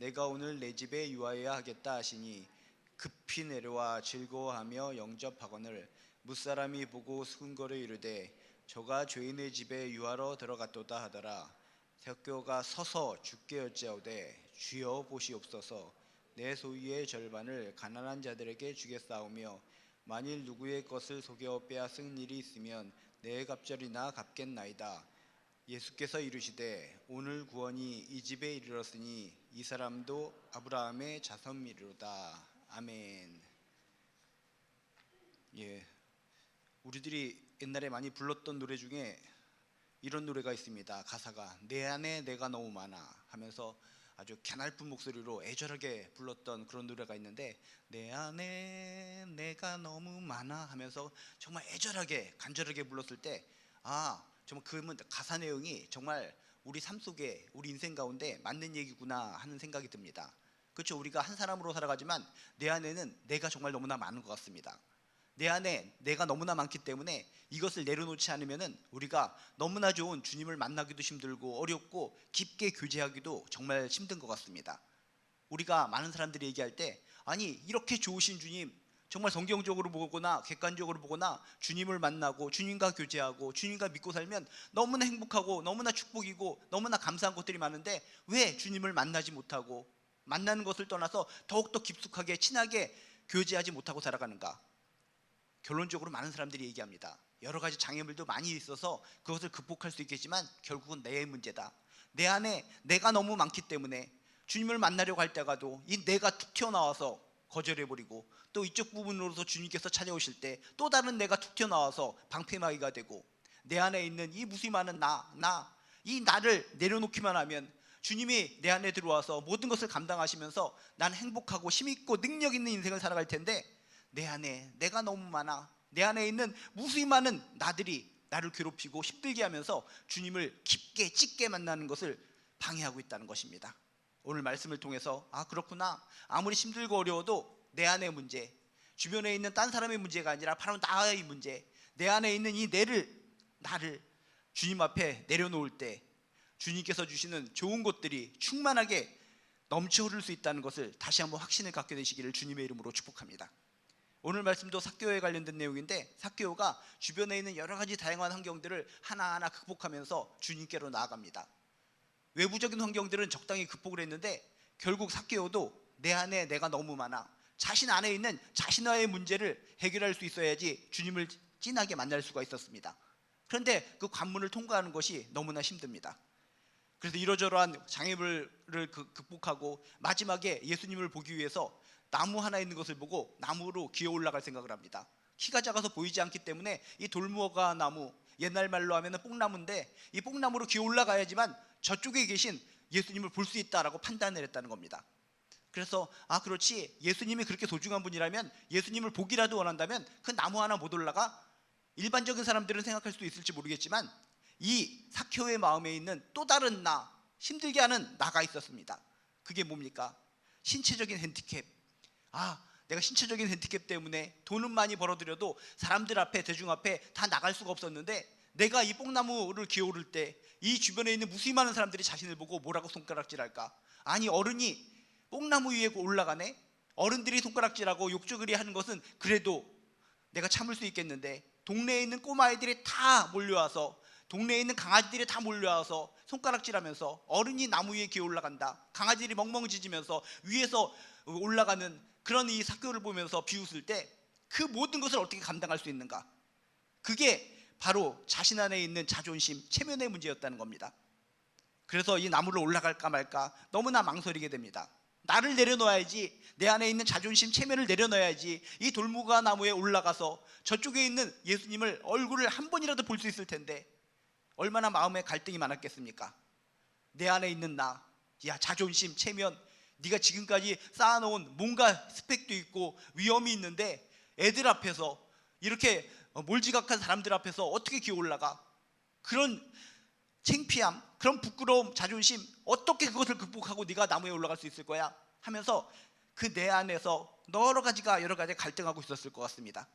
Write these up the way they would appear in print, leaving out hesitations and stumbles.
내가 오늘 내 집에 유하여야 하겠다 하시니 급히 내려와 즐거워하며 영접하거늘 무사람이 보고 수군거려 이르되 저가 죄인의 집에 유하러 들어갔도다 하더라. 삭개오가 서서 주께 여짜오되 주여 보시옵소서. 내 소유의 절반을 가난한 자들에게 주겠사오며 만일 누구의 것을 속여 빼앗은 일이 있으면 내 갑절이나 갚겠나이다. 예수께서 이르시되 오늘 구원이 이 집에 이르렀으니 이 사람도 아브라함의 자손이로다. 아멘. 예, 우리들이 옛날에 많이 불렀던 노래 중에 이런 노래가 있습니다. 가사가 내 안에 내가 너무 많아 하면서 아주 갸냘픈 목소리로 애절하게 불렀던 그런 노래가 있는데, 내 안에 내가 너무 많아 하면서 정말 애절하게 간절하게 불렀을 때 정말 그 가사 내용이 정말 우리 삶 속에 우리 인생 가운데 맞는 얘기구나 하는 생각이 듭니다. 그렇죠? 우리가 한 사람으로 살아가지만 내 안에는 내가 정말 너무나 많은 것 같습니다. 내 안에 내가 너무나 많기 때문에 이것을 내려놓지 않으면 우리가 너무나 좋은 주님을 만나기도 힘들고 어렵고 깊게 교제하기도 정말 힘든 것 같습니다. 우리가 많은 사람들이 얘기할 때 아니 이렇게 좋으신 주님, 정말 성경적으로 보거나 객관적으로 보거나 주님을 만나고 주님과 교제하고 주님과 믿고 살면 너무나 행복하고 너무나 축복이고 너무나 감사한 것들이 많은데 왜 주님을 만나지 못하고 만나는 것을 떠나서 더욱더 깊숙하게 친하게 교제하지 못하고 살아가는가? 결론적으로 많은 사람들이 얘기합니다. 여러 가지 장애물도 많이 있어서 그것을 극복할 수 있겠지만 결국은 내 문제다. 내 안에 내가 너무 많기 때문에 주님을 만나려고 할 때가도 이 내가 툭 튀어나와서 거절해버리고 또 이쪽 부분으로서 주님께서 찾아오실 때 또 다른 내가 툭 튀어나와서 방패막이가 되고 내 안에 있는 이 무수히 많은 이 나를 내려놓기만 하면 주님이 내 안에 들어와서 모든 것을 감당하시면서 난 행복하고 힘있고 능력 있는 인생을 살아갈 텐데 내 안에 내가 너무 많아, 내 안에 있는 무수히 많은 나들이 나를 괴롭히고 힘들게 하면서 주님을 깊게 찢게 만나는 것을 방해하고 있다는 것입니다. 오늘 말씀을 통해서 그렇구나, 아무리 힘들고 어려워도 내 안의 문제, 주변에 있는 딴 사람의 문제가 아니라 바로 나의 문제, 내 안에 있는 이 나를 주님 앞에 내려놓을 때 주님께서 주시는 좋은 것들이 충만하게 넘쳐 흐를 수 있다는 것을 다시 한번 확신을 갖게 되시기를 주님의 이름으로 축복합니다. 오늘 말씀도 삭개오에 관련된 내용인데, 삭개오가 주변에 있는 여러 가지 다양한 환경들을 하나하나 극복하면서 주님께로 나아갑니다. 외부적인 환경들은 적당히 극복을 했는데 결국 삭개오도 내 안에 내가 너무 많아, 자신 안에 있는 자신의 문제를 해결할 수 있어야지 주님을 진하게 만날 수가 있었습니다. 그런데 그 관문을 통과하는 것이 너무나 힘듭니다. 그래서 이러저러한 장애물을 극복하고 마지막에 예수님을 보기 위해서 나무 하나 있는 것을 보고 나무로 기어 올라갈 생각을 합니다. 키가 작아서 보이지 않기 때문에 이 돌무화과 나무, 옛날 말로 하면 뽕나무인데 이 뽕나무로 기어 올라가야지만 저쪽에 계신 예수님을 볼 수 있다라고 판단을 했다는 겁니다. 그래서 그렇지, 예수님이 그렇게 소중한 분이라면 예수님을 보기라도 원한다면 그 나무 하나 못 올라가? 일반적인 사람들은 생각할 수도 있을지 모르겠지만 이 삭개오의 마음에 있는 또 다른 힘들게 하는 나가 있었습니다. 그게 뭡니까? 신체적인 핸디캡. 내가 신체적인 핸디캡 때문에 돈은 많이 벌어들여도 사람들 앞에, 대중 앞에 다 나갈 수가 없었는데 내가 이 뽕나무를 기어오를 때 이 주변에 있는 무수히 많은 사람들이 자신을 보고 뭐라고 손가락질할까? 아니, 어른이 뽕나무 위에 올라가네? 어른들이 손가락질하고 욕조그리 하는 것은 그래도 내가 참을 수 있겠는데 동네에 있는 꼬마아이들이 다 몰려와서, 동네에 있는 강아지들이 다 몰려와서 손가락질하면서 어른이 나무 위에 기어 올라간다, 강아지들이 멍멍 짖으면서 위에서 올라가는 그런 이 삭개오를 보면서 비웃을 때 그 모든 것을 어떻게 감당할 수 있는가? 그게 바로 자신 안에 있는 자존심, 체면의 문제였다는 겁니다. 그래서 이 나무를 올라갈까 말까 너무나 망설이게 됩니다. 나를 내려놓아야지, 내 안에 있는 자존심, 체면을 내려놔야지 이 돌무화 나무에 올라가서 저쪽에 있는 예수님을 얼굴을 한 번이라도 볼 수 있을 텐데 얼마나 마음에 갈등이 많았겠습니까? 내 안에 있는 자존심, 체면, 네가 지금까지 쌓아놓은 뭔가 스펙도 있고 위험이 있는데 애들 앞에서 이렇게 몰지각한 사람들 앞에서 어떻게 기어 올라가? 그런 창피함, 그런 부끄러움, 자존심, 어떻게 그것을 극복하고 네가 나무에 올라갈 수 있을 거야? 하면서 그 내 안에서 여러 가지 갈등하고 있었을 것 같습니다.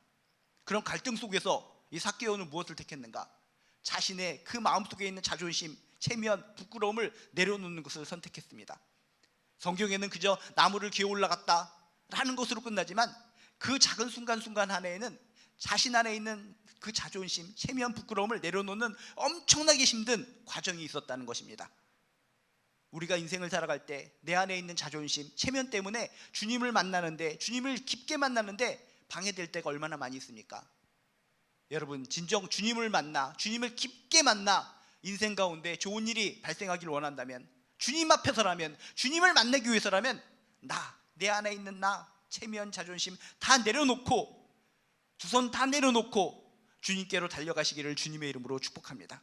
그런 갈등 속에서 이 삭개오는 무엇을 택했는가? 자신의 그 마음속에 있는 자존심, 체면, 부끄러움을 내려놓는 것을 선택했습니다. 성경에는 그저 나무를 기어 올라갔다라는 것으로 끝나지만 그 작은 순간순간 안에는 자신 안에 있는 그 자존심, 체면, 부끄러움을 내려놓는 엄청나게 힘든 과정이 있었다는 것입니다. 우리가 인생을 살아갈 때 내 안에 있는 자존심, 체면 때문에 주님을 만나는데, 주님을 깊게 만나는데 방해될 때가 얼마나 많이 있습니까? 여러분, 진정 주님을 만나, 주님을 깊게 만나 인생 가운데 좋은 일이 발생하기를 원한다면, 주님 앞에서라면, 주님을 만나기 위해서라면 내 안에 있는 체면, 자존심 다 내려놓고, 두 손 다 내려놓고 주님께로 달려가시기를 주님의 이름으로 축복합니다.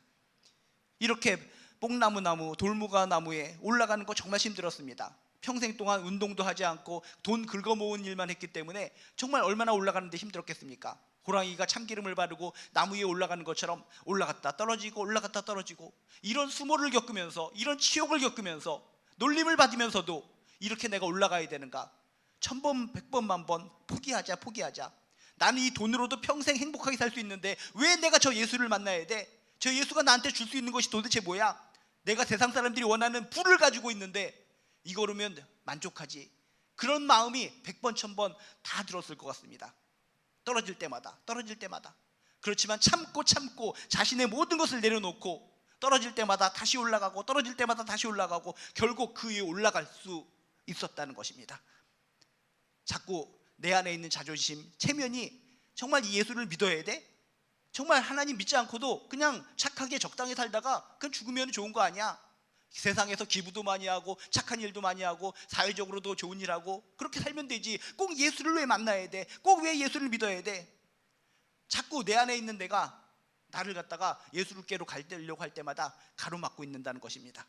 이렇게 뽕나무, 돌무가 나무에 올라가는 거 정말 힘들었습니다. 평생 동안 운동도 하지 않고 돈 긁어 모은 일만 했기 때문에 정말 얼마나 올라가는데 힘들었겠습니까? 호랑이가 참기름을 바르고 나무 위에 올라가는 것처럼 올라갔다 떨어지고 올라갔다 떨어지고, 이런 수모를 겪으면서, 이런 치욕을 겪으면서, 놀림을 받으면서도 이렇게 내가 올라가야 되는가? 1000번, 100번, 1000번 포기하자. 나는 이 돈으로도 평생 행복하게 살 수 있는데 왜 내가 저 예수를 만나야 돼? 저 예수가 나한테 줄 수 있는 것이 도대체 뭐야? 내가 세상 사람들이 원하는 부를 가지고 있는데 이거로면 만족하지. 그런 마음이 100번, 1000번 다 들었을 것 같습니다. 떨어질 때마다. 그렇지만 참고 자신의 모든 것을 내려놓고 떨어질 때마다 다시 올라가고, 떨어질 때마다 다시 올라가고, 결국 그 위에 올라갈 수 있었다는 것입니다. 자꾸 내 안에 있는 자존심, 체면이 정말 이 예수를 믿어야 돼? 정말 하나님 믿지 않고도 그냥 착하게 적당히 살다가 그냥 죽으면 좋은 거 아니야? 세상에서 기부도 많이 하고 착한 일도 많이 하고 사회적으로도 좋은 일 하고 그렇게 살면 되지. 꼭 예수를 왜 만나야 돼? 꼭 왜 예수를 믿어야 돼? 자꾸 내 안에 있는 내가 나를 갖다가 예수께로 가려고 할 때마다 가로막고 있는다는 것입니다.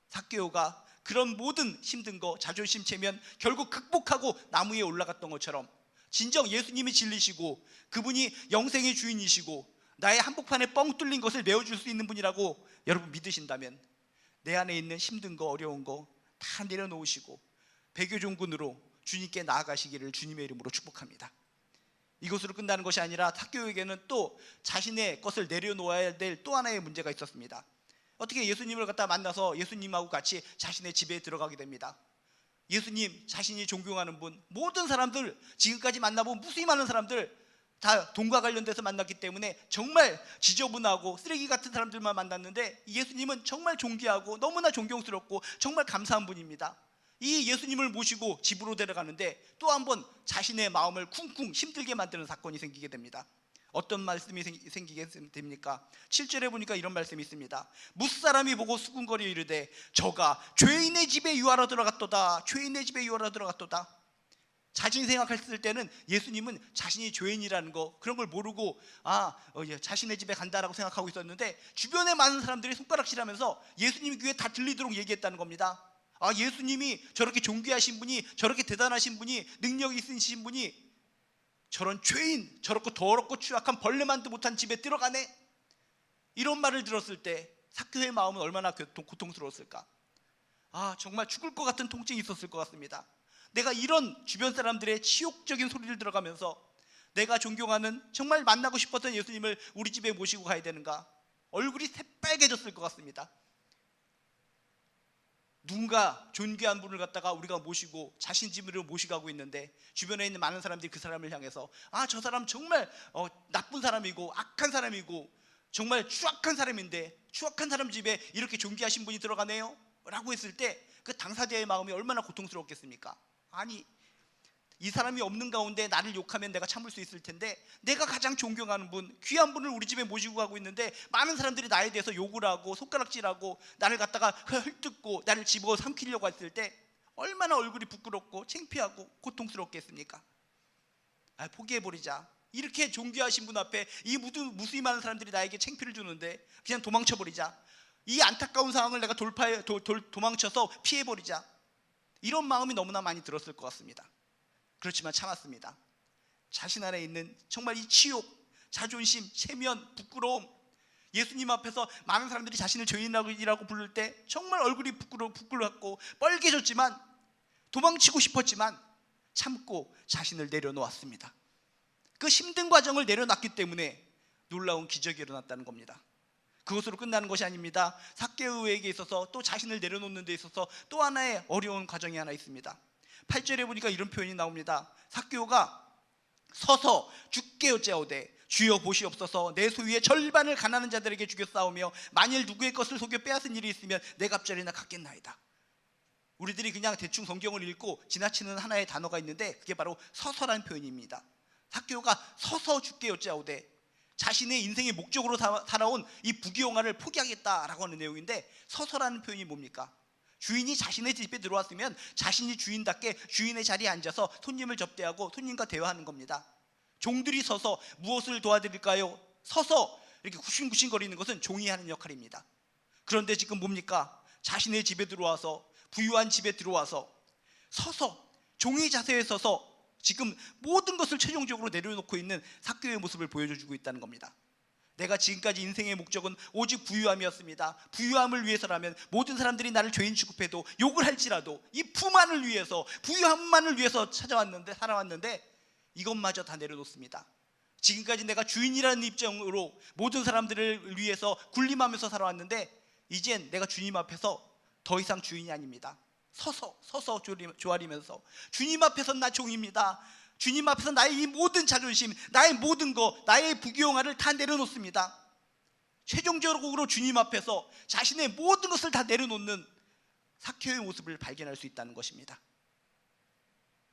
삭개오가 그런 모든 힘든 거, 자존심, 체면 결국 극복하고 나무 위에 올라갔던 것처럼, 진정 예수님이 진리시고 그분이 영생의 주인이시고 나의 한복판에 뻥 뚫린 것을 메워줄 수 있는 분이라고 여러분 믿으신다면, 내 안에 있는 힘든 거, 어려운 거 다 내려놓으시고 배교종군으로 주님께 나아가시기를 주님의 이름으로 축복합니다. 이것으로 끝나는 것이 아니라 삭개오에게는 또 자신의 것을 내려놓아야 될 또 하나의 문제가 있었습니다. 어떻게 예수님을 갖다 만나서 예수님하고 같이 자신의 집에 들어가게 됩니다. 예수님, 자신이 존경하는 분, 모든 사람들, 지금까지 만나본 무수히 많은 사람들 다 돈과 관련돼서 만났기 때문에 정말 지저분하고 쓰레기 같은 사람들만 만났는데, 예수님은 정말 존귀하고 너무나 존경스럽고 정말 감사한 분입니다. 이 예수님을 모시고 집으로 데려가는데 또 한 번 자신의 마음을 쿵쿵 힘들게 만드는 사건이 생기게 됩니다. 어떤 말씀이 생기게 됩니까? 7절에 보니까 이런 말씀이 있습니다. 무사람이 보고 수군거려 이르되 저가 죄인의 집에 유하러 들어갔도다. 죄인의 집에 유하러 들어갔도다. 자신 생각했을 때는 예수님은 자신이 죄인이라는 거, 그런 걸 모르고 자신의 집에 간다라고 생각하고 있었는데, 주변에 많은 사람들이 손가락질하면서 예수님 귀에 다 들리도록 얘기했다는 겁니다. 예수님이 저렇게 존귀하신 분이, 저렇게 대단하신 분이, 능력이 있으신 분이 저런 죄인, 저렇고 더럽고 추악한 벌레만도 못한 집에 들어가네? 이런 말을 들었을 때 삭개오의 마음은 얼마나 고통스러웠을까? 정말 죽을 것 같은 통증이 있었을 것 같습니다. 내가 이런 주변 사람들의 치욕적인 소리를 들어가면서 내가 존경하는, 정말 만나고 싶었던 예수님을 우리 집에 모시고 가야 되는가? 얼굴이 새빨개졌을 것 같습니다. 누군가 존귀한 분을 갖다가 우리가 모시고 자신 집으로 모시고 있는데, 주변에 있는 많은 사람들이 그 사람을 향해서 저 사람 정말 나쁜 사람이고 악한 사람이고 정말 추악한 사람인데 추악한 사람 집에 이렇게 존귀하신 분이 들어가네요? 라고 했을 때 그 당사자의 마음이 얼마나 고통스럽겠습니까? 이 사람이 없는 가운데 나를 욕하면 내가 참을 수 있을 텐데, 내가 가장 존경하는 분, 귀한 분을 우리 집에 모시고 가고 있는데 많은 사람들이 나에 대해서 욕을 하고 손가락질하고 나를 갖다가 헐뜯고 나를 집어 삼키려고 했을 때 얼마나 얼굴이 부끄럽고 창피하고 고통스럽겠습니까? 포기해버리자. 이렇게 존귀하신 분 앞에 이 무수히 많은 사람들이 나에게 창피를 주는데 그냥 도망쳐버리자. 이 안타까운 상황을 내가 도망쳐서 피해버리자. 이런 마음이 너무나 많이 들었을 것 같습니다. 그렇지만 참았습니다. 자신 안에 있는 정말 이 치욕, 자존심, 체면, 부끄러움, 예수님 앞에서 많은 사람들이 자신을 죄인이라고 부를 때 정말 얼굴이 부끄럽고 빨개졌지만, 도망치고 싶었지만 참고 자신을 내려놓았습니다. 그 힘든 과정을 내려놨기 때문에 놀라운 기적이 일어났다는 겁니다. 그것으로 끝나는 것이 아닙니다. 삭개오에게 있어서 또 자신을 내려놓는 데 있어서 또 하나의 어려운 과정이 하나 있습니다. 8절에 보니까 이런 표현이 나옵니다. 삭개오가 서서 죽게 어찌하오되 주여 보시옵소서, 내 소유의 절반을 가난한 자들에게 주겨 싸우며 만일 누구의 것을 속여 빼앗은 일이 있으면 내 갑절이나 갚겠나이다. 우리들이 그냥 대충 성경을 읽고 지나치는 하나의 단어가 있는데 그게 바로 서서라는 표현입니다. 삭개오가 서서 죽게 어찌하오되, 자신의 인생의 목적으로 살아온 이 부귀영화를 포기하겠다라고 하는 내용인데, 서서라는 표현이 뭡니까? 주인이 자신의 집에 들어왔으면 자신이 주인답게 주인의 자리에 앉아서 손님을 접대하고 손님과 대화하는 겁니다. 종들이 서서 무엇을 도와드릴까요? 서서 이렇게 구신구신거리는 것은 종이 하는 역할입니다. 그런데 지금 뭡니까? 자신의 집에 들어와서, 부유한 집에 들어와서 서서 종의 자세에 서서 지금 모든 것을 최종적으로 내려놓고 있는 삭개오의 모습을 보여주고 있다는 겁니다. 내가 지금까지 인생의 목적은 오직 부유함이었습니다. 부유함을 위해서라면 모든 사람들이 나를 죄인 취급해도 욕을 할지라도 이 부만을 위해서, 부유함만을 위해서 살아왔는데 이것마저 다 내려놓습니다. 지금까지 내가 주인이라는 입장으로 모든 사람들을 위해서 군림하면서 살아왔는데 이젠 내가 주님 앞에서 더 이상 주인이 아닙니다. 서서 조아리면서 주님 앞에서 나 종입니다. 주님 앞에서 나의 이 모든 자존심, 나의 모든 것, 나의 부귀영화를 다 내려놓습니다. 최종적으로 주님 앞에서 자신의 모든 것을 다 내려놓는 삭개오의 모습을 발견할 수 있다는 것입니다.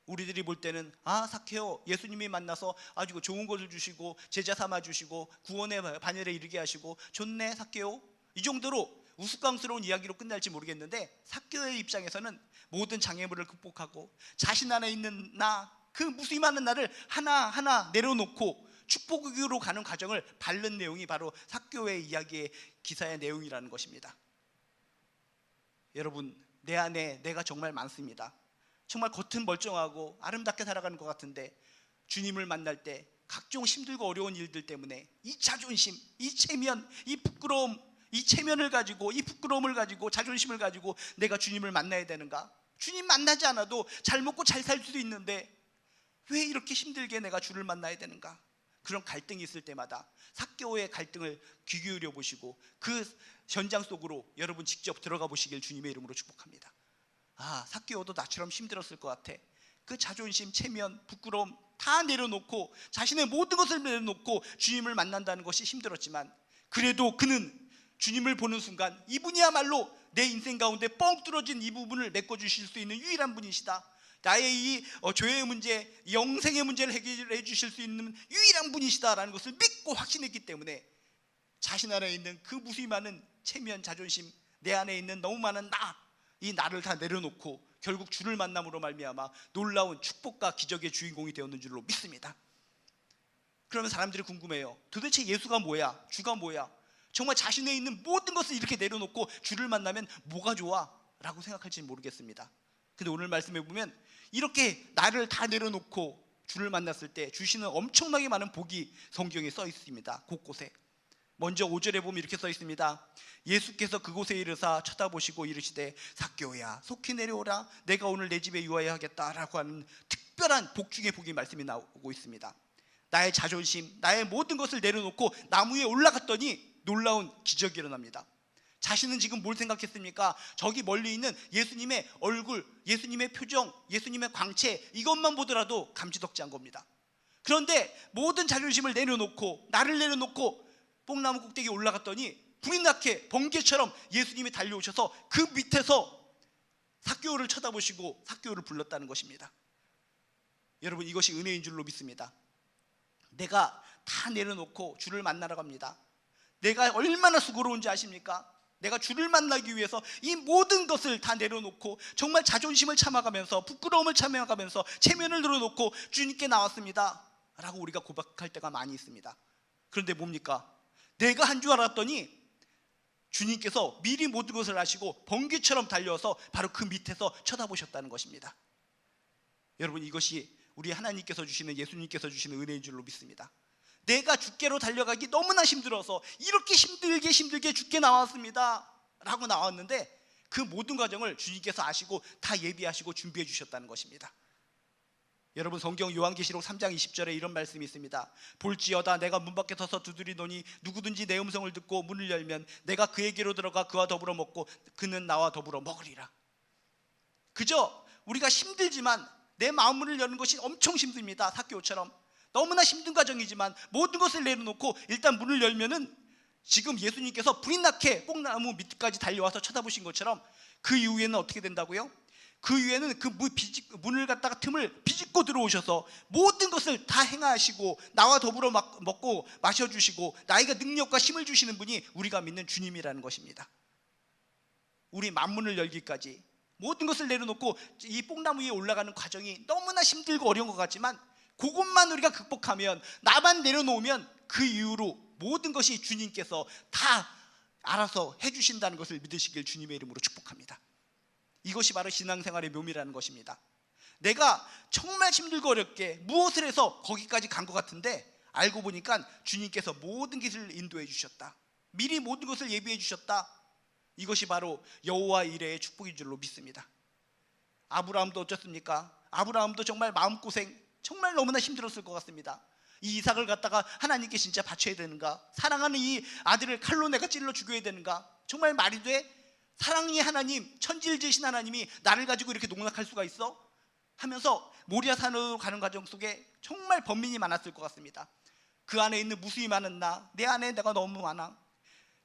우리들이 볼 때는 삭개오 예수님이 만나서 아주 좋은 것을 주시고 제자 삼아 주시고 구원의 반열에 이르게 하시고 좋네 삭개오, 이 정도로 우스꽝스러운 이야기로 끝날지 모르겠는데, 삭개오의 입장에서는 모든 장애물을 극복하고 자신 안에 있는 그 무수히 많은 나를 하나하나 내려놓고 축복으로 가는 과정을 밟는 내용이 바로 삭개오의 이야기의 기사의 내용이라는 것입니다. 여러분, 내 안에 내가 정말 많습니다. 정말 겉은 멀쩡하고 아름답게 살아가는 것 같은데 주님을 만날 때 각종 힘들고 어려운 일들 때문에 이 자존심, 이 체면, 이 부끄러움, 이 체면을 가지고, 이 부끄러움을 가지고, 자존심을 가지고 내가 주님을 만나야 되는가? 주님 만나지 않아도 잘 먹고 잘 살 수도 있는데 왜 이렇게 힘들게 내가 주를 만나야 되는가? 그런 갈등이 있을 때마다 삭개오의 갈등을 귀 기울여 보시고 그 현장 속으로 여러분 직접 들어가 보시길 주님의 이름으로 축복합니다. 삭개오도 나처럼 힘들었을 것 같아. 그 자존심, 체면, 부끄러움 다 내려놓고 자신의 모든 것을 내려놓고 주님을 만난다는 것이 힘들었지만 그래도 그는 주님을 보는 순간 이분이야말로 내 인생 가운데 뻥 뚫어진 이 부분을 메꿔주실 수 있는 유일한 분이시다. 나의 이 죄의 문제, 영생의 문제를 해결해 주실 수 있는 유일한 분이시다라는 것을 믿고 확신했기 때문에 자신 안에 있는 그 무수히 많은 체면, 자존심, 내 안에 있는 너무 많은 이 나를 다 내려놓고 결국 주를 만남으로 말미암아 놀라운 축복과 기적의 주인공이 되었는 줄로 믿습니다. 그러면 사람들이 궁금해요. 도대체 예수가 뭐야? 주가 뭐야? 정말 자신에 있는 모든 것을 이렇게 내려놓고 주를 만나면 뭐가 좋아? 라고 생각할지는 모르겠습니다. 근데 오늘 말씀해 보면 이렇게 나를 다 내려놓고 주를 만났을 때 주시는 엄청나게 많은 복이 성경에 써 있습니다. 곳곳에. 먼저 5절에 보면 이렇게 써 있습니다. 예수께서 그곳에 이르사 쳐다보시고 이르시되 삭개오야 속히 내려오라, 내가 오늘 내 집에 유하여 하겠다라고 하는 특별한 복 중의 복이 말씀이 나오고 있습니다. 나의 자존심, 나의 모든 것을 내려놓고 나무 위에 올라갔더니 놀라운 기적이 일어납니다. 자신은 지금 뭘 생각했습니까? 저기 멀리 있는 예수님의 얼굴, 예수님의 표정, 예수님의 광채, 이것만 보더라도 감지덕지한 겁니다. 그런데 모든 자존심을 내려놓고 나를 내려놓고 뽕나무 꼭대기에 올라갔더니 불이 나게 번개처럼 예수님이 달려오셔서 그 밑에서 삭개오를 쳐다보시고 삭개오를 불렀다는 것입니다. 여러분, 이것이 은혜인 줄로 믿습니다. 내가 다 내려놓고 주를 만나러 갑니다. 내가 얼마나 수고로운지 아십니까? 내가 주를 만나기 위해서 이 모든 것을 다 내려놓고 정말 자존심을 참아가면서 부끄러움을 참아가면서 체면을 내려놓고 주님께 나왔습니다 라고 우리가 고백할 때가 많이 있습니다. 그런데 뭡니까? 내가 한 줄 알았더니 주님께서 미리 모든 것을 아시고 번개처럼 달려와서 바로 그 밑에서 쳐다보셨다는 것입니다. 여러분, 이것이 우리 하나님께서 주시는, 예수님께서 주시는 은혜인 줄로 믿습니다. 내가 주께로 달려가기 너무나 힘들어서 이렇게 힘들게 주께 나왔습니다 라고 나왔는데 그 모든 과정을 주님께서 아시고 다 예비하시고 준비해 주셨다는 것입니다. 여러분, 성경 요한계시록 3장 20절에 이런 말씀이 있습니다. 볼지어다 내가 문 밖에 서서 두드리노니 누구든지 내 음성을 듣고 문을 열면 내가 그에게로 들어가 그와 더불어 먹고 그는 나와 더불어 먹으리라. 그저 우리가 힘들지만 내 마음문을 여는 것이 엄청 힘듭니다. 삭개오처럼 너무나 힘든 과정이지만 모든 것을 내려놓고 일단 문을 열면은 지금 예수님께서 불이 나게 뽕나무 밑까지 달려와서 쳐다보신 것처럼 그 이후에는 어떻게 된다고요? 그 이후에는 그 문을 갖다가 틈을 비집고 들어오셔서 모든 것을 다 행하시고 나와 더불어 먹고 마셔주시고 나에게 능력과 힘을 주시는 분이 우리가 믿는 주님이라는 것입니다. 우리 만문을 열기까지 모든 것을 내려놓고 이 뽕나무 위에 올라가는 과정이 너무나 힘들고 어려운 것 같지만 그것만 우리가 극복하면, 나만 내려놓으면 그 이후로 모든 것이 주님께서 다 알아서 해주신다는 것을 믿으시길 주님의 이름으로 축복합니다. 이것이 바로 신앙생활의 묘미라는 것입니다. 내가 정말 힘들고 어렵게 무엇을 해서 거기까지 간 것 같은데 알고 보니까 주님께서 모든 것을 인도해 주셨다, 미리 모든 것을 예비해 주셨다. 이것이 바로 여호와 이레의 축복인 줄로 믿습니다. 아브라함도 어쩌습니까? 아브라함도 정말 마음고생, 정말 너무나 힘들었을 것 같습니다. 이 이삭을 갖다가 하나님께 진짜 바쳐야 되는가? 사랑하는 이 아들을 칼로 내가 찔러 죽여야 되는가? 정말 말이 돼? 사랑의 하나님, 천지를 지으신 하나님이 나를 가지고 이렇게 농락할 수가 있어? 하면서 모리아산으로 가는 과정 속에 정말 번민이 많았을 것 같습니다. 그 안에 있는 무수히 많은 내 안에 내가 너무 많아.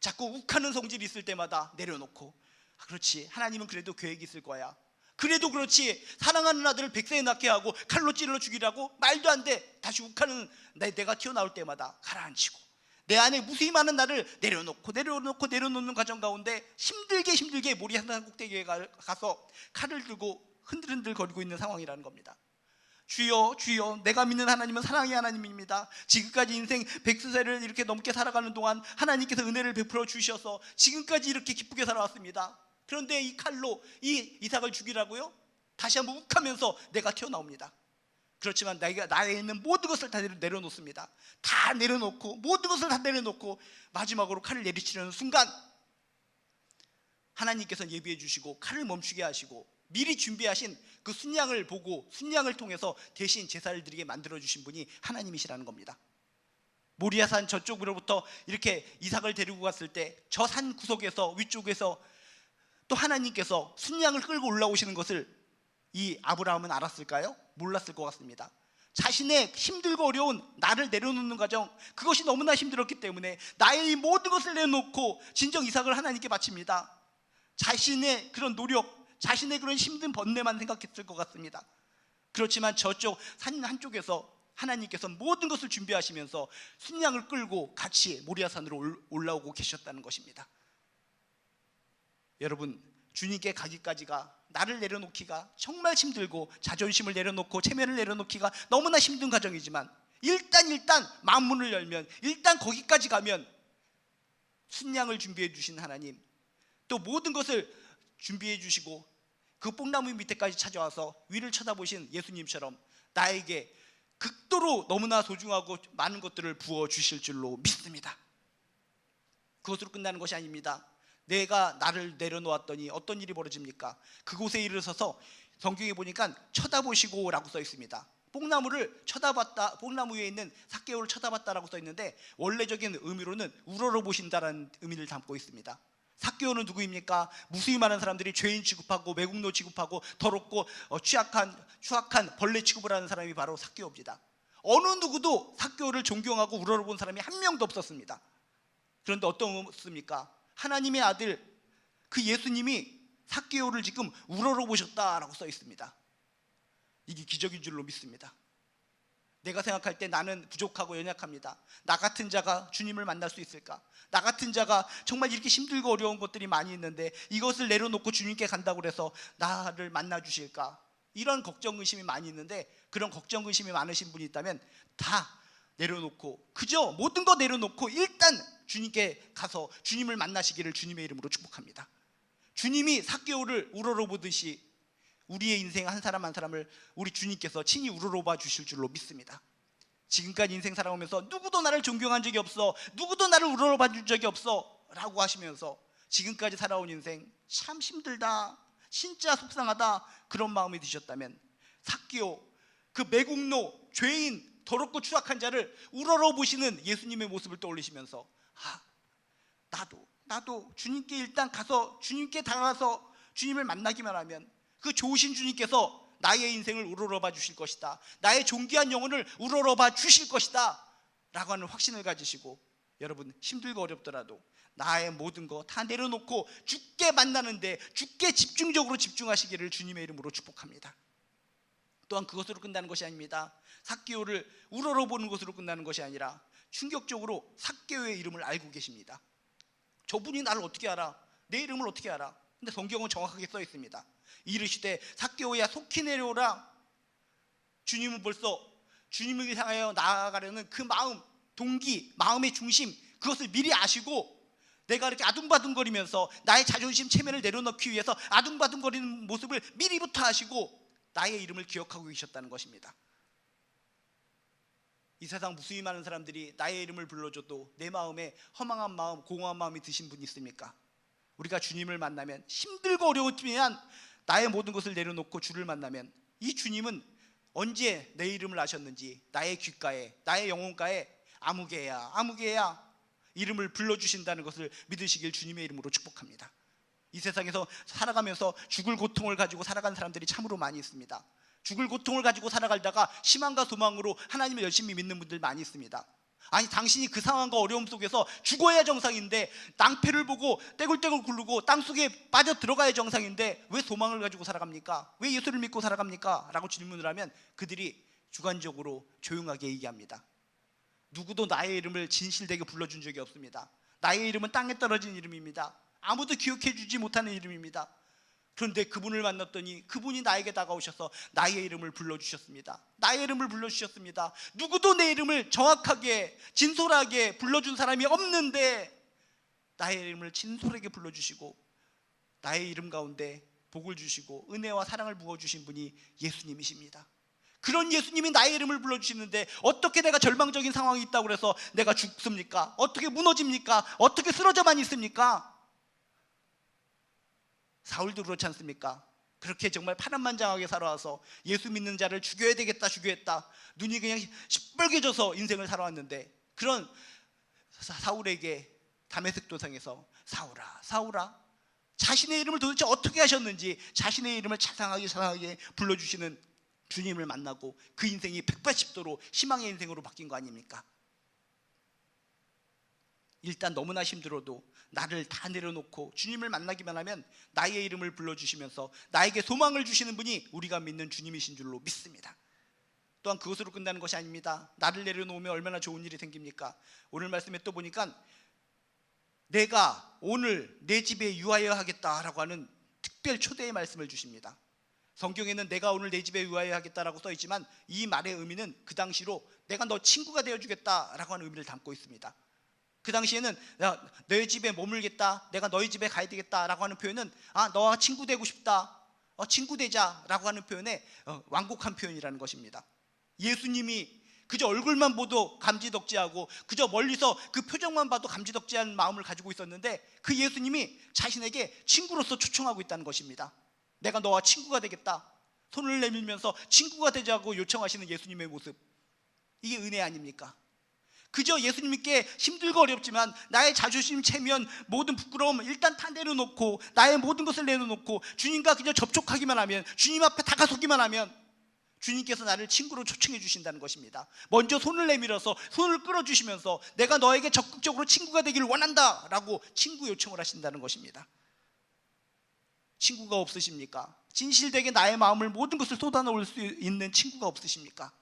자꾸 욱하는 성질이 있을 때마다 내려놓고, 그렇지, 하나님은 그래도 계획이 있을 거야. 그래도 그렇지, 사랑하는 아들을 100세에 낳게 하고 칼로 찔러 죽이라고? 말도 안 돼. 다시 욱하는 내가 튀어나올 때마다 가라앉히고 내 안에 무수히 많은 나를 내려놓는 과정 가운데 힘들게 모리아산 꼭대기에 가서 칼을 들고 흔들흔들 거리고 있는 상황이라는 겁니다. 주여, 주여, 내가 믿는 하나님은 사랑의 하나님입니다. 지금까지 인생 100세를 이렇게 넘게 살아가는 동안 하나님께서 은혜를 베풀어 주셔서 지금까지 이렇게 기쁘게 살아왔습니다. 그런데 이 칼로 이 이삭을 죽이라고요? 다시 한번 욱하면서 내가 튀어나옵니다. 그렇지만 나에 있는 모든 것을 다 내려놓습니다. 다 내려놓고, 모든 것을 다 내려놓고 마지막으로 칼을 내리치려는 순간 하나님께서는 예비해 주시고 칼을 멈추게 하시고 미리 준비하신 그 순양을 보고 순양을 통해서 대신 제사를 드리게 만들어 주신 분이 하나님이시라는 겁니다. 모리아산 저쪽으로부터 이렇게 이삭을 데리고 갔을 때 저 산 구석에서 위쪽에서 또 하나님께서 순양을 끌고 올라오시는 것을 이 아브라함은 알았을까요? 몰랐을 것 같습니다. 자신의 힘들고 어려운 나를 내려놓는 과정, 그것이 너무나 힘들었기 때문에 나의 이 모든 것을 내려놓고 진정 이삭을 하나님께 바칩니다. 자신의 그런 노력, 자신의 그런 힘든 번뇌만 생각했을 것 같습니다. 그렇지만 저쪽 산 한쪽에서 하나님께서 모든 것을 준비하시면서 순양을 끌고 같이 모리아산으로 올라오고 계셨다는 것입니다. 여러분, 주님께 가기까지가, 나를 내려놓기가 정말 힘들고 자존심을 내려놓고 체면을 내려놓기가 너무나 힘든 과정이지만 일단 만문을 열면, 일단 거기까지 가면 순양을 준비해 주신 하나님, 또 모든 것을 준비해 주시고 그 뽕나무 밑에까지 찾아와서 위를 쳐다보신 예수님처럼 나에게 극도로 너무나 소중하고 많은 것들을 부어 주실 줄로 믿습니다. 그것으로 끝나는 것이 아닙니다. 내가 나를 내려놓았더니 어떤 일이 벌어집니까? 그곳에 이르러서 성경에 보니까 쳐다보시고 라고 써 있습니다. 뽕나무를 쳐다봤다, 뽕나무 위에 있는 삭개오를 쳐다봤다라고 써 있는데 원래적인 의미로는 우러러보신다라는 의미를 담고 있습니다. 삭개오는 누구입니까? 무수히 많은 사람들이 죄인 취급하고 매국노 취급하고 더럽고 추악한 벌레 취급을 하는 사람이 바로 삭개오입니다. 어느 누구도 삭개오를 존경하고 우러러본 사람이 한 명도 없었습니다. 그런데 어떻습니까? 하나님의 아들 그 예수님이 삭개오를 지금 우러러보셨다라고 써 있습니다. 이게 기적인 줄로 믿습니다. 내가 생각할 때 나는 부족하고 연약합니다. 나 같은 자가 주님을 만날 수 있을까? 나 같은 자가 정말 이렇게 힘들고 어려운 것들이 많이 있는데 이것을 내려놓고 주님께 간다고 해서 나를 만나 주실까? 이런 걱정 의심이 많이 있는데, 그런 걱정 의심이 많으신 분이 있다면 다 내려놓고, 그저 모든 거 내려놓고 일단 주님께 가서 주님을 만나시기를 주님의 이름으로 축복합니다. 주님이 삭개오를 우러러보듯이 우리의 인생 한 사람 한 사람을 우리 주님께서 친히 우러러봐 주실 줄로 믿습니다. 지금까지 인생 살아오면서 누구도 나를 존경한 적이 없어, 누구도 나를 우러러봐 준 적이 없어 라고 하시면서 지금까지 살아온 인생 참 힘들다, 진짜 속상하다, 그런 마음이 드셨다면 삭개오, 그 매국노, 죄인, 더럽고 추악한 자를 우러러 보시는 예수님의 모습을 떠올리시면서 나도 주님께 일단 가서 주님께 다가가서 주님을 만나기만 하면 그 좋으신 주님께서 나의 인생을 우러러봐 주실 것이다, 나의 존귀한 영혼을 우러러봐 주실 것이다 라고 하는 확신을 가지시고, 여러분 힘들고 어렵더라도 나의 모든 거 다 내려놓고 주께 만나는데 주께 집중적으로 집중하시기를 주님의 이름으로 축복합니다. 또한 그것으로 끝나는 것이 아닙니다. 삭개오를 우러러보는 것으로 끝나는 것이 아니라 충격적으로 삭개오의 이름을 알고 계십니다. 저분이 나를 어떻게 알아? 내 이름을 어떻게 알아? 근데 성경은 정확하게 써 있습니다. 이르시되 삭개오야 속히 내려오라. 주님은 벌써 주님을 향하여 나아가려는 그 마음, 동기, 마음의 중심, 그것을 미리 아시고, 내가 이렇게 아둥바둥거리면서 나의 자존심 체면을 내려놓기 위해서 아둥바둥거리는 모습을 미리부터 아시고 나의 이름을 기억하고 계셨다는 것입니다. 이 세상 무수히 많은 사람들이 나의 이름을 불러줘도 내 마음에 허망한 마음, 공허한 마음이 드신 분이 있습니까? 우리가 주님을 만나면, 힘들고 어려웠지만 나의 모든 것을 내려놓고 주를 만나면, 이 주님은 언제 내 이름을 아셨는지 나의 귓가에, 나의 영혼가에 아무개야 아무개야 이름을 불러주신다는 것을 믿으시길 주님의 이름으로 축복합니다. 이 세상에서 살아가면서 죽을 고통을 가지고 살아가는 사람들이 참으로 많이 있습니다. 죽을 고통을 가지고 살아가다가 희망과 소망으로 하나님을 열심히 믿는 분들 많이 있습니다. 아니, 당신이 그 상황과 어려움 속에서 죽어야 정상인데, 낭패를 보고 떼굴떼굴 굴르고 땅속에 빠져 들어가야 정상인데 왜 소망을 가지고 살아갑니까? 왜 예수를 믿고 살아갑니까? 라고 질문을 하면 그들이 주관적으로 조용하게 얘기합니다. 누구도 나의 이름을 진실되게 불러준 적이 없습니다. 나의 이름은 땅에 떨어진 이름입니다. 아무도 기억해 주지 못하는 이름입니다. 그런데 그분을 만났더니 그분이 나에게 다가오셔서 나의 이름을 불러주셨습니다. 나의 이름을 불러주셨습니다. 누구도 내 이름을 정확하게 진솔하게 불러준 사람이 없는데 나의 이름을 진솔하게 불러주시고 나의 이름 가운데 복을 주시고 은혜와 사랑을 부어주신 분이 예수님이십니다. 그런 예수님이 나의 이름을 불러주시는데 어떻게 내가 절망적인 상황이 있다고 해서 내가 죽습니까? 어떻게 무너집니까? 어떻게 쓰러져만 있습니까? 사울도 그렇지 않습니까? 그렇게 정말 파란만장하게 살아와서 예수 믿는 자를 죽여야 되겠다, 죽여야겠다, 눈이 그냥 시뻘개져서 인생을 살아왔는데, 그런 사울에게 다메섹 도상에서 사울아 사울아, 자신의 이름을 도대체 어떻게 하셨는지 자신의 이름을 자상하게 불러주시는 주님을 만나고 그 인생이 180도로 희망의 인생으로 바뀐 거 아닙니까? 일단 너무나 힘들어도 나를 다 내려놓고 주님을 만나기만 하면 나의 이름을 불러주시면서 나에게 소망을 주시는 분이 우리가 믿는 주님이신 줄로 믿습니다. 또한 그것으로 끝나는 것이 아닙니다. 나를 내려놓으면 얼마나 좋은 일이 생깁니까? 오늘 말씀에 또 보니까 내가 오늘 내 집에 유하여 하겠다라고 하는 특별 초대의 말씀을 주십니다. 성경에는 내가 오늘 내 집에 유하여 하겠다라고 써 있지만 이 말의 의미는 그 당시로 내가 너 친구가 되어주겠다라고 하는 의미를 담고 있습니다. 그 당시에는 너희 집에 머물겠다, 내가 너희 집에 가야 되겠다라고 하는 표현은 너와 친구 되고 싶다, 친구 되자라고 하는 표현에 완곡한 표현이라는 것입니다. 예수님이 그저 얼굴만 보도 감지덕지하고 그저 멀리서 그 표정만 봐도 감지덕지한 마음을 가지고 있었는데 그 예수님이 자신에게 친구로서 초청하고 있다는 것입니다. 내가 너와 친구가 되겠다, 손을 내밀면서 친구가 되자고 요청하시는 예수님의 모습, 이게 은혜 아닙니까? 그저 예수님께 힘들고 어렵지만 나의 자존심, 체면, 모든 부끄러움 일단 다 내려놓고 나의 모든 것을 내려놓고 주님과 그저 접촉하기만 하면, 주님 앞에 다가서기만 하면 주님께서 나를 친구로 초청해 주신다는 것입니다. 먼저 손을 내밀어서 손을 끌어주시면서 내가 너에게 적극적으로 친구가 되기를 원한다 라고 친구 요청을 하신다는 것입니다. 친구가 없으십니까? 진실되게 나의 마음을, 모든 것을 쏟아놓을 수 있는 친구가 없으십니까?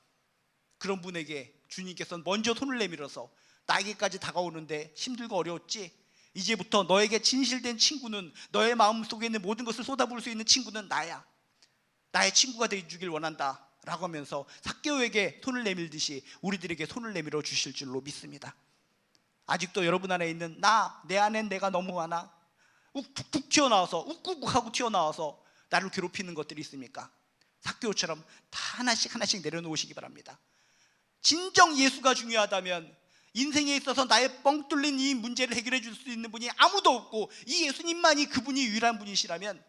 그런 분에게 주님께서는 먼저 손을 내밀어서 나에게까지 다가오는데 힘들고 어려웠지? 이제부터 너에게 진실된 친구는, 너의 마음속에 있는 모든 것을 쏟아부을 수 있는 친구는 나야, 나의 친구가 되어주길 원한다 라고 하면서 삭개오에게 손을 내밀듯이 우리들에게 손을 내밀어 주실 줄로 믿습니다. 아직도 여러분 안에 있는 내 안엔 내가 너무 많아, 툭툭 튀어나와서 욱욱하고 튀어나와서 나를 괴롭히는 것들이 있습니까? 삭개오처럼 다 하나씩 내려놓으시기 바랍니다. 진정 예수가 중요하다면 인생에 있어서 나의 뻥 뚫린 이 문제를 해결해 줄 수 있는 분이 아무도 없고 이 예수님만이 그분이 유일한 분이시라면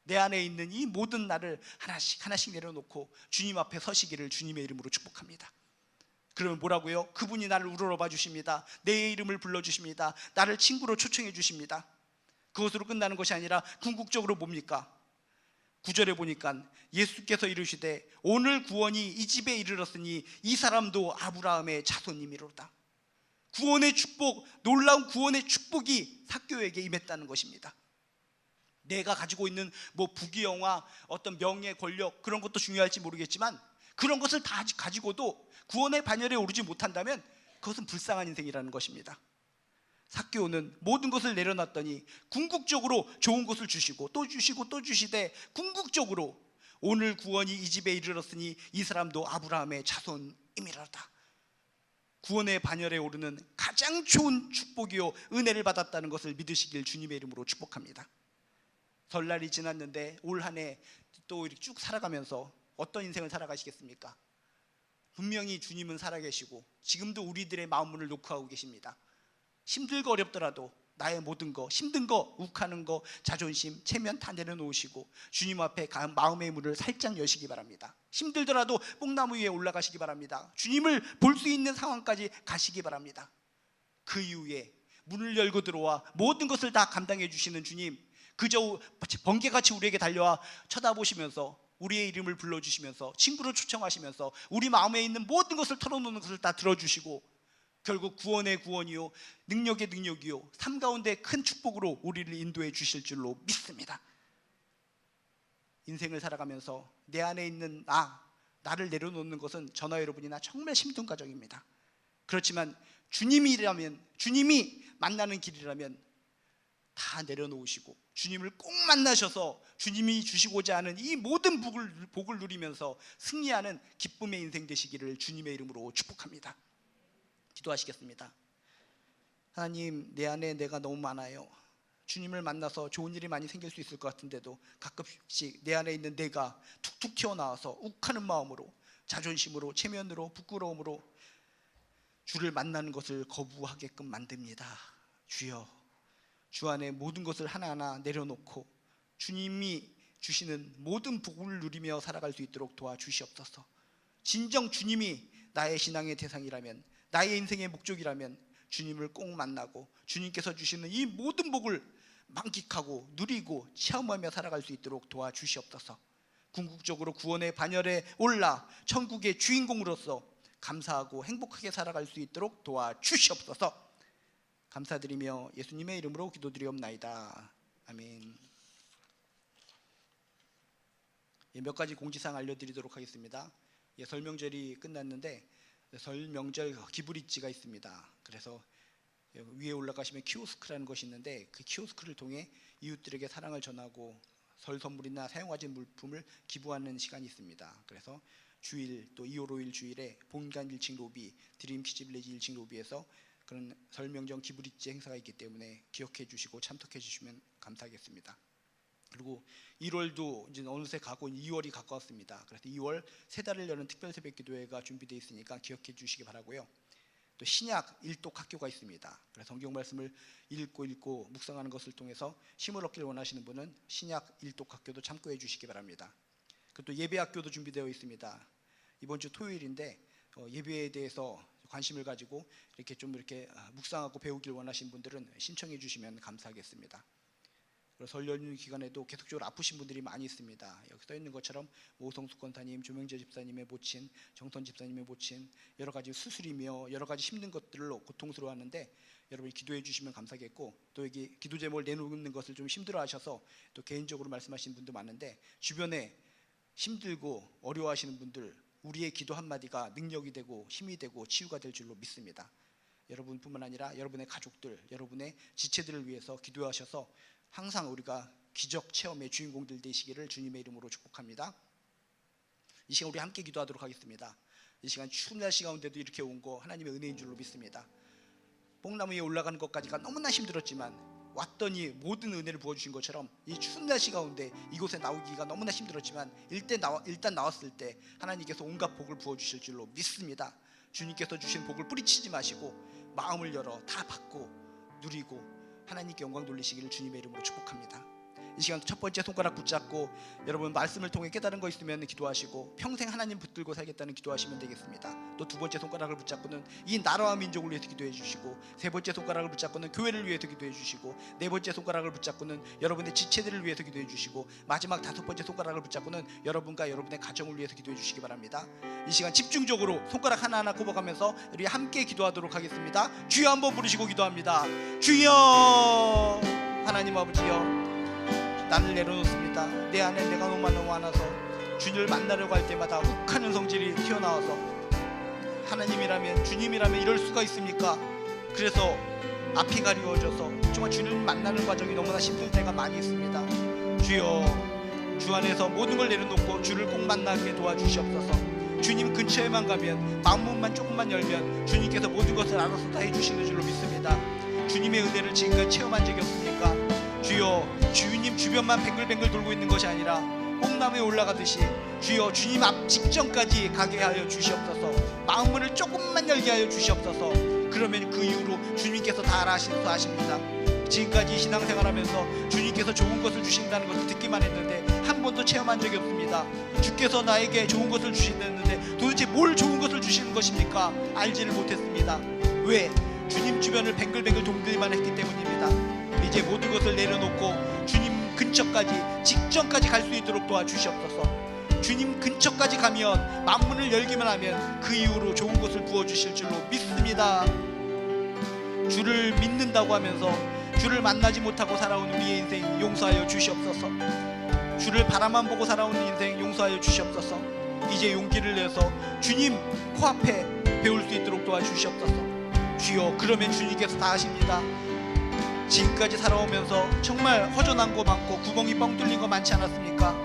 내 안에 있는 이 모든 나를 하나씩 하나씩 내려놓고 주님 앞에 서시기를 주님의 이름으로 축복합니다. 그러면 뭐라고요? 그분이 나를 우러러봐 주십니다. 내 이름을 불러주십니다. 나를 친구로 초청해 주십니다. 그것으로 끝나는 것이 아니라 궁극적으로 뭡니까? 9절에 보니까 예수께서 이르시되 오늘 구원이 이 집에 이르렀으니 이 사람도 아브라함의 자손이미로다. 구원의 축복, 놀라운 구원의 축복이 삭개오에게 임했다는 것입니다. 내가 가지고 있는 부귀영화, 어떤 명예, 권력, 그런 것도 중요할지 모르겠지만 그런 것을 다 가지고도 구원의 반열에 오르지 못한다면 그것은 불쌍한 인생이라는 것입니다. 삭개오는 모든 것을 내려놨더니 궁극적으로 좋은 것을 주시고 또 주시고 또 주시되 궁극적으로 오늘 구원이 이 집에 이르렀으니 이 사람도 아브라함의 자손임이로다. 구원의 반열에 오르는 가장 좋은 축복이요 은혜를 받았다는 것을 믿으시길 주님의 이름으로 축복합니다. 설날이 지났는데 올 한 해 또 이렇게 쭉 살아가면서 어떤 인생을 살아가시겠습니까? 분명히 주님은 살아계시고 지금도 우리들의 마음문을 녹화하고 계십니다. 힘들고 어렵더라도 나의 모든 거, 힘든 거, 욱하는 거, 자존심, 체면 다 내려놓으시고 주님 앞에 마음의 문을 살짝 여시기 바랍니다. 힘들더라도 뽕나무 위에 올라가시기 바랍니다. 주님을 볼 수 있는 상황까지 가시기 바랍니다. 그 이후에 문을 열고 들어와 모든 것을 다 감당해 주시는 주님, 그저 번개같이 우리에게 달려와 쳐다보시면서 우리의 이름을 불러주시면서 친구로 초청하시면서 우리 마음에 있는 모든 것을 털어놓는 것을 다 들어주시고 결국 구원의 구원이요 능력의 능력이요 삶 가운데 큰 축복으로 우리를 인도해 주실 줄로 믿습니다. 인생을 살아가면서 내 안에 있는 나를 내려놓는 것은 저나 여러분이나 정말 힘든 과정입니다. 그렇지만 주님이라면, 주님이 만나는 길이라면 다 내려놓으시고 주님을 꼭 만나셔서 주님이 주시고자 하는 이 모든 복을 누리면서 승리하는 기쁨의 인생 되시기를 주님의 이름으로 축복합니다. 기도하시겠습니다. 하나님, 내 안에 내가 너무 많아요. 주님을 만나서 좋은 일이 많이 생길 수 있을 것 같은데도 가끔씩 내 안에 있는 내가 툭툭 튀어나와서 욱하는 마음으로, 자존심으로, 체면으로, 부끄러움으로 주를 만나는 것을 거부하게끔 만듭니다. 주여, 주 안에 모든 것을 하나하나 내려놓고 주님이 주시는 모든 복을 누리며 살아갈 수 있도록 도와주시옵소서. 진정 주님이 나의 신앙의 대상이라면, 나의 인생의 목적이라면 주님을 꼭 만나고 주님께서 주시는 이 모든 복을 만끽하고 누리고 체험하며 살아갈 수 있도록 도와주시옵소서. 궁극적으로 구원의 반열에 올라 천국의 주인공으로서 감사하고 행복하게 살아갈 수 있도록 도와주시옵소서. 감사드리며 예수님의 이름으로 기도드리옵나이다. 아멘. 몇 가지 공지사항 알려드리도록 하겠습니다. 설 명절이 끝났는데 설 명절 기브릿지가 있습니다. 그래서 위에 올라가시면 키오스크라는 것이 있는데 그 키오스크를 통해 이웃들에게 사랑을 전하고 설 선물이나 사용하지 물품을 기부하는 시간이 있습니다. 그래서 주일 또 2월 5일 주일에 본관 1층 로비, 드림 키즈빌리지 1층 로비에서 그런 설 명절 기브릿지 행사가 있기 때문에 기억해 주시고 참석해 주시면 감사하겠습니다. 그리고 1월도 이제 어느새 가고 2월이 가까웠습니다. 그래서 2월 세 달을 여는 특별 새벽 기도회가 준비되어 있으니까 기억해 주시기 바라고요. 또 신약 일독 학교가 있습니다. 그래서 성경 말씀을 읽고 묵상하는 것을 통해서 힘을 얻기를 원하시는 분은 신약 일독 학교도 참고해 주시기 바랍니다. 그리고 또 예배 학교도 준비되어 있습니다. 이번 주 토요일인데 예배에 대해서 관심을 가지고 이렇게 묵상하고 배우길 원하시는 분들은 신청해 주시면 감사하겠습니다. 그리고 설 연휴 기간에도 계속적으로 아프신 분들이 많이 있습니다. 여기 써 있는 것처럼 오성수 권사님, 조명재 집사님의 모친, 정선 집사님의 모친, 여러 가지 수술이며 여러 가지 힘든 것들로 고통스러워하는데 여러분이 기도해 주시면 감사하겠고, 또 여기 기도 제목을 내놓는 것을 좀 힘들어하셔서 또 개인적으로 말씀하시는 분도 많은데 주변에 힘들고 어려워하시는 분들, 우리의 기도 한마디가 능력이 되고 힘이 되고 치유가 될 줄로 믿습니다. 여러분뿐만 아니라 여러분의 가족들, 여러분의 지체들을 위해서 기도하셔서 항상 우리가 기적 체험의 주인공들 되시기를 주님의 이름으로 축복합니다. 이 시간 우리 함께 기도하도록 하겠습니다. 이 시간 추운 날씨 가운데도 이렇게 온 거 하나님의 은혜인 줄로 믿습니다. 뽕나무 위에 올라가는 것까지가 너무나 힘들었지만 왔더니 모든 은혜를 부어주신 것처럼 이 추운 날씨 가운데 이곳에 나오기가 너무나 힘들었지만 일단 나왔을 때 하나님께서 온갖 복을 부어주실 줄로 믿습니다. 주님께서 주신 복을 뿌리치지 마시고 마음을 열어 다 받고 누리고 하나님께 영광 돌리시기를 주님의 이름으로 축복합니다. 이 시간 첫 번째 손가락 붙잡고 여러분 말씀을 통해 깨달은 거 있으면 기도하시고 평생 하나님 붙들고 살겠다는 기도하시면 되겠습니다. 또 두 번째 손가락을 붙잡고는 이 나라와 민족을 위해서 기도해 주시고, 세 번째 손가락을 붙잡고는 교회를 위해서 기도해 주시고, 네 번째 손가락을 붙잡고는 여러분의 지체들을 위해서 기도해 주시고, 마지막 다섯 번째 손가락을 붙잡고는 여러분과 여러분의 가정을 위해서 기도해 주시기 바랍니다. 이 시간 집중적으로 손가락 하나하나 꼽아가면서 우리 함께 기도하도록 하겠습니다. 주여 한번 부르시고 기도합니다. 주여, 하나님 아버지여, 나를 내려놓습니다. 내 안에 내가 너무 많아서 주님을 만나려고 할 때마다 욱하는 성질이 튀어나와서, 하나님이라면, 주님이라면 이럴 수가 있습니까? 그래서 앞이 가리워져서 정말 주님을 만나는 과정이 너무나 힘들 때가 많이 있습니다. 주여, 주 안에서 모든 걸 내려놓고 주를 꼭 만나게 도와주시옵소서. 주님 근처에만 가면, 마음문만 조금만 열면 주님께서 모든 것을 알아서 다 해주시는 줄로 믿습니다. 주님의 은혜를 지금까지 체험한 적이 없습니까? 주여, 주님 주변만 뱅글뱅글 돌고 있는 것이 아니라 뽕나무에 올라가듯이 주여, 주님 앞 직전까지 가게 하여 주시옵소서. 마음문을 조금만 열게 하여 주시옵소서. 그러면 그 이후로 주님께서 다 알아서 아십니다. 지금까지 신앙생활하면서 주님께서 좋은 것을 주신다는 것을 듣기만 했는데 한 번도 체험한 적이 없습니다. 주께서 나에게 좋은 것을 주신다는데 도대체 뭘 좋은 것을 주시는 것입니까? 알지를 못했습니다. 왜? 주님 주변을 뱅글뱅글 돌기만 했기 때문입니다. 이제 모든 것을 내려놓고 주님 근처까지, 직전까지 갈 수 있도록 도와주시옵소서. 주님 근처까지 가면, 만문을 열기만 하면 그 이후로 좋은 것을 부어주실 줄로 믿습니다. 주를 믿는다고 하면서 주를 만나지 못하고 살아온 우리의 인생 용서하여 주시옵소서. 주를 바라만 보고 살아온 인생 용서하여 주시옵소서. 이제 용기를 내서 주님 코앞에 배울 수 있도록 도와주시옵소서. 주여, 그러면 주님께서 다 하십니다. 지금까지 살아오면서 정말 허전한 거 많고 구멍이 뻥 뚫린 거 많지 않았습니까?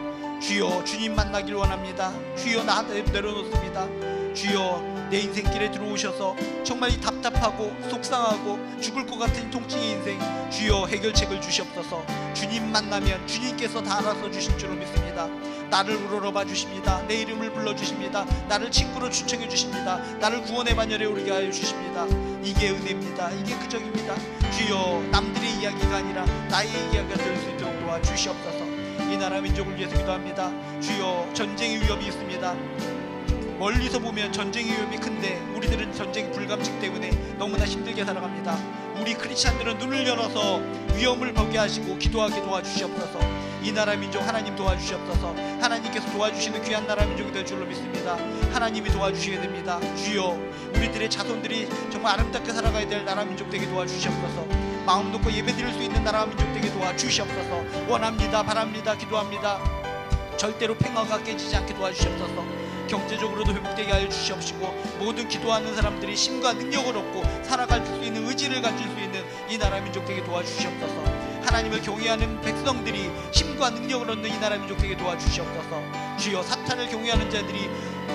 주여, 주님 만나길 원합니다. 주여, 나 내려놓습니다. 주여, 내 인생길에 들어오셔서 정말 이 답답하고 속상하고 죽을 것 같은 통증의 인생, 주여 해결책을 주시옵소서. 주님 만나면 주님께서 다 알아서 주실 줄로 믿습니다. 나를 우러러봐 주십니다. 내 이름을 불러주십니다. 나를 친구로 추천해 주십니다. 나를 구원의 반열에 오르게 하여 주십니다. 이게 은혜입니다. 이게 그적입니다. 주여, 남들의 이야기가 아니라 나의 이야기가 될 수 있도록 도와주시옵소서. 이 나라 민족을 위해서 기도합니다. 주여, 전쟁의 위협이 있습니다. 멀리서 보면 전쟁의 위협이 큰데 우리들은 전쟁 불감증 때문에 너무나 힘들게 살아갑니다. 우리 크리스찬들은 눈을 열어서 위험을 보게 하시고 기도하게 도와주시옵소서. 이 나라 민족 하나님 도와주시옵소서. 하나님께서 도와주시는 귀한 나라 민족이 될 줄로 믿습니다. 하나님이 도와주셔야 됩니다. 주여, 우리들의 자손들이 정말 아름답게 살아가야 될 나라 민족 되게 도와주시옵소서. 마음 놓고 예배드릴 수 있는 나라 민족 되게 도와주시옵소서. 원합니다. 바랍니다. 기도합니다. 절대로 평화가 깨지지 않게 도와주시옵소서. 경제적으로도 회복되게 하여 주시옵시고, 모든 기도하는 사람들이 힘과 능력을 얻고 살아갈 수 있는 의지를 가질 수 있는 이 나라 민족 되게 도와주시옵소서. 하나님을 경외하는 백성들이 힘과 능력을 얻는 이 나라 민족 되게 도와주시옵소서. 주여, 사탄을 경외하는 자들이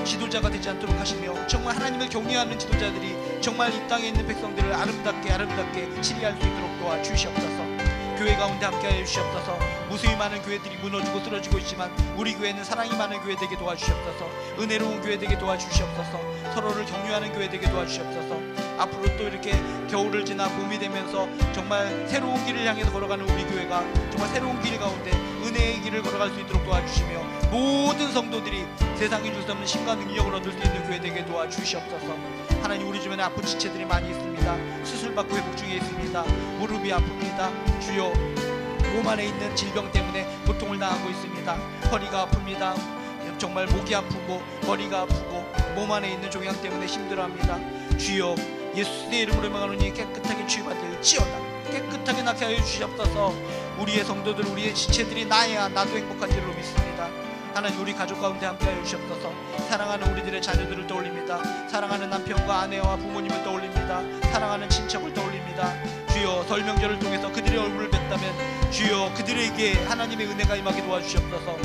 지도자가 되지 않도록 하시며, 정말 하나님을 경외하는 지도자들이 정말 이 땅에 있는 백성들을 아름답게 치리할 수 있도록 도와주시옵소서. 교회 가운데 함께하여 주시옵소서. 무수히 많은 교회들이 무너지고 쓰러지고 있지만 우리 교회는 사랑이 많은 교회 되게 도와주시옵소서. 은혜로운 교회 되게 도와주시옵소서. 서로를 격려하는 교회 되게 도와주시옵소서. 앞으로 또 이렇게 겨울을 지나 봄이 되면서 정말 새로운 길을 향해서 걸어가는 우리 교회가 정말 새로운 길 가운데 은혜의 길을 걸어갈 수 있도록 도와주시며, 모든 성도들이 세상이 줄 수 없는 힘과 능력을 얻을 수 있는 교회 되게 도와주시옵소서. 하나님, 우리 주변에 아픈 지체들이 많이 있습니다. 수술받고 회복 중에 있습니다. 무릎이 아픕니다. 주여, 몸 안에 있는 질병 때문에 고통을 당하고 있습니다. 허리가 아픕니다. 정말 목이 아프고 머리가 아프고 몸 안에 있는 종양 때문에 힘들어합니다. 주여, 예수의 이름으로 명하노니 깨끗하게 치유받을지어다. 깨끗하게 낫게 하여 주시옵소서. 우리의 성도들, 우리의 지체들이 나야 나도 행복한 줄로 믿습니다. 하나님, 우리 가족 가운데 함께하여 주시옵소서. 사랑하는 우리들의 자녀들을 떠올립니다. 사랑하는 남편과 아내와 부모님을 떠올립니다. 사랑하는 친척을 떠올립니다. 주여, 설 명절을 통해서 그들의 얼굴을 뵀다면 주여, 그들에게 하나님의 은혜가 임하게 도와주시옵소서.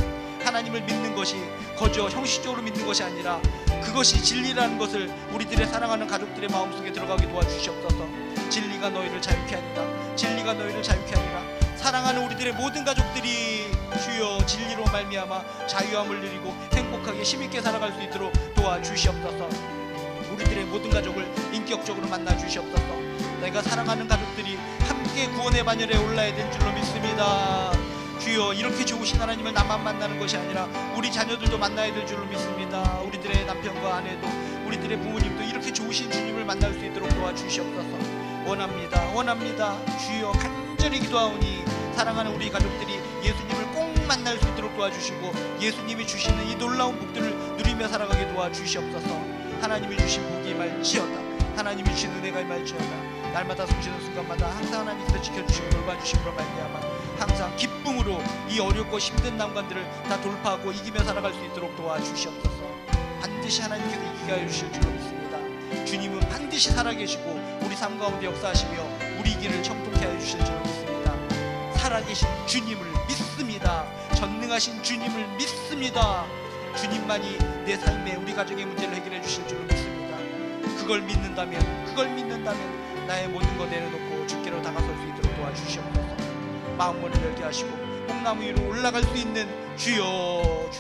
하나님을 믿는 것이 거저 형식적으로 믿는 것이 아니라 그것이 진리라는 것을 우리들의 사랑하는 가족들의 마음속에 들어가게 도와주시옵소서. 진리가 너희를 자유케 하리라. 진리가 너희를 자유케 하리라. 사랑하는 우리들의 모든 가족들이 주여, 진리로 말미암아 자유함을 누리고 행복하게 힘있게 살아갈 수 있도록 도와주시옵소서. 우리들의 모든 가족을 인격적으로 만나 주시옵소서. 내가 사랑하는 가족들이 함께 구원의 반열에 올라야 될 줄로 믿습니다. 주여, 이렇게 좋으신 하나님을 나만 만나는 것이 아니라 우리 자녀들도 만나야 될 줄로 믿습니다. 우리들의 남편과 아내도, 우리들의 부모님도 이렇게 좋으신 주님을 만날 수 있도록 도와주시옵소서. 원합니다. 주여, 간절히 기도하오니 사랑하는 우리 가족들이 예수님을 꼭 만날 수 있도록 도와주시고 예수님이 주시는 이 놀라운 복들을 누리며 살아가게 도와주시옵소서. 하나님이 주신 복이 임할지어다. 하나님이 주신 은혜가 임할지어다. 날마다 숨쉬는 순간마다 항상 하나님께서 지켜주시고 돌봐주심으로 말미암아 항상 기쁨으로 이 어렵고 힘든 난관들을 다 돌파하고 이기며 살아갈 수 있도록 도와주시옵소서. 반드시 하나님께서 이기게 하여 주실 줄로 믿습니다. 주님은 반드시 살아계시고 우리 삶 가운데 역사하시며 우리 길을 청통케 하여 주실 줄로 믿습니다. 살아계신 주님을 믿습니다. 전능하신 주님을 믿습니다. 주님만이 내 삶에 우리 가정의 문제를 해결해 주실 줄로 믿습니다. 그걸 믿는다면 나의 모든 것 내려놓고 주께로 다가설 수 있도록 도와주시옵소서. 마음 문을 열게 하시고 목나무 위로 올라갈 수 있는 주여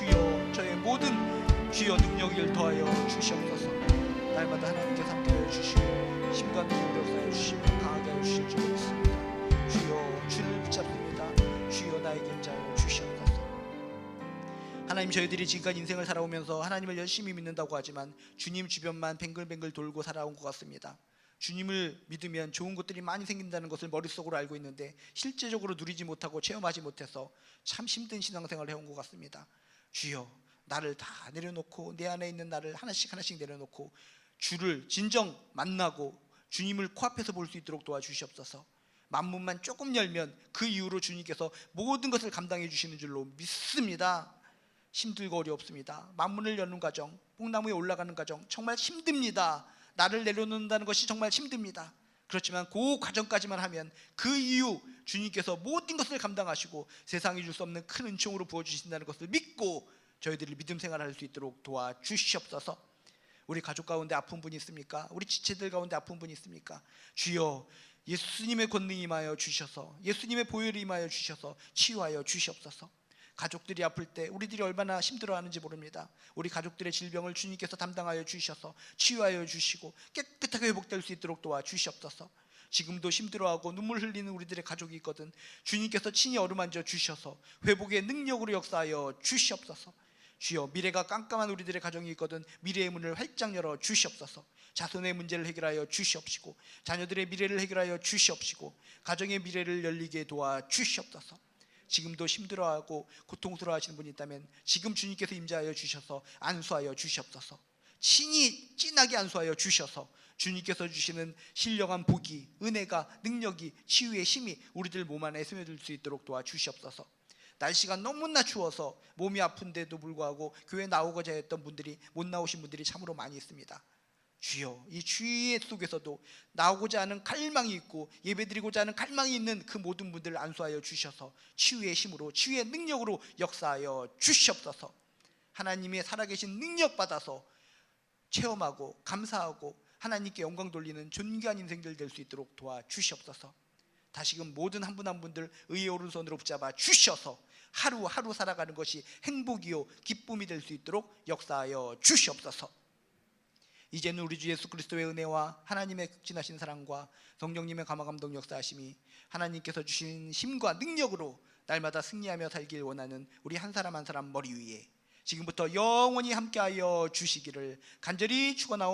저의 모든 주여 능력을 더하여 주시옵소서. 날마다 하나님께서 함께하여 주시고 힘과 능력을 역사하여 주시고 강하게 하여 주실 줄 믿습니다. 주여, 주를 붙잡습니다. 주여, 나에게 임자하여 주시옵소서. 하나님, 저희들이 지금까지 인생을 살아오면서 하나님을 열심히 믿는다고 하지만 주님 주변만 뱅글뱅글 돌고 살아온 것 같습니다. 주님을 믿으면 좋은 것들이 많이 생긴다는 것을 머릿속으로 알고 있는데 실제적으로 누리지 못하고 체험하지 못해서 참 힘든 신앙생활을 해온 것 같습니다. 주여, 나를 다 내려놓고 내 안에 있는 나를 하나씩 내려놓고 주를 진정 만나고 주님을 코앞에서 볼 수 있도록 도와주시옵소서. 만문만 조금 열면 그 이후로 주님께서 모든 것을 감당해 주시는 줄로 믿습니다. 힘들고 어렵습니다. 만문을 여는 과정, 뽕나무에 올라가는 과정 정말 힘듭니다. 나를 내려놓는다는 것이 정말 힘듭니다. 그렇지만 그 과정까지만 하면 그 이후 주님께서 모든 것을 감당하시고 세상이 줄 수 없는 큰 은총으로 부어주신다는 것을 믿고 저희들이 믿음 생활할 수 있도록 도와주시옵소서. 우리 가족 가운데 아픈 분이 있습니까? 우리 지체들 가운데 아픈 분이 있습니까? 주여, 예수님의 권능이 임하여 주셔서 예수님의 보혈이 임하여 주셔서 치유하여 주시옵소서. 가족들이 아플 때 우리들이 얼마나 힘들어하는지 모릅니다. 우리 가족들의 질병을 주님께서 담당하여 주셔서 치유하여 주시고 깨끗하게 회복될 수 있도록 도와주시옵소서. 지금도 힘들어하고 눈물 흘리는 우리들의 가족이 있거든 주님께서 친히 어루만져 주셔서 회복의 능력으로 역사하여 주시옵소서. 주여, 미래가 깜깜한 우리들의 가정이 있거든 미래의 문을 활짝 열어 주시옵소서. 자손의 문제를 해결하여 주시옵시고 자녀들의 미래를 해결하여 주시옵시고 가정의 미래를 열리게 도와 주시옵소서. 지금도 힘들어하고 고통스러워하시는 분이 있다면 지금 주님께서 임재하여 주셔서 안수하여 주시옵소서. 친히 진하게 안수하여 주셔서 주님께서 주시는 신령한 복이, 은혜가, 능력이, 치유의 힘이 우리들 몸 안에 스며들 수 있도록 도와주시옵소서. 날씨가 너무나 추워서 몸이 아픈데도 불구하고 교회 나오고자 했던 분들이 못 나오신 분들이 참으로 많이 있습니다. 주여, 이 주의 속에서도 나오고자 하는 갈망이 있고 예배드리고자 하는 갈망이 있는 그 모든 분들을 안수하여 주셔서 치유의 힘으로 치유의 능력으로 역사하여 주시옵소서. 하나님의 살아계신 능력 받아서 체험하고 감사하고 하나님께 영광 돌리는 존귀한 인생들 될 수 있도록 도와주시옵소서. 다시금 모든 한 분 한 분들 의의 오른손으로 붙잡아 주셔서 하루하루 살아가는 것이 행복이요 기쁨이 될 수 있도록 역사하여 주시옵소서. 이제는 우리 주 예수 그리스도의 은혜와 하나님의 극진하신 사랑과 성령님의 감화감동 역사하심이 하나님께서 주신 힘과 능력으로 날마다 승리하며 살길 원하는 우리 한 사람 한 사람 머리 위에 지금부터 영원히 함께하여 주시기를 간절히 축원하옵나이다.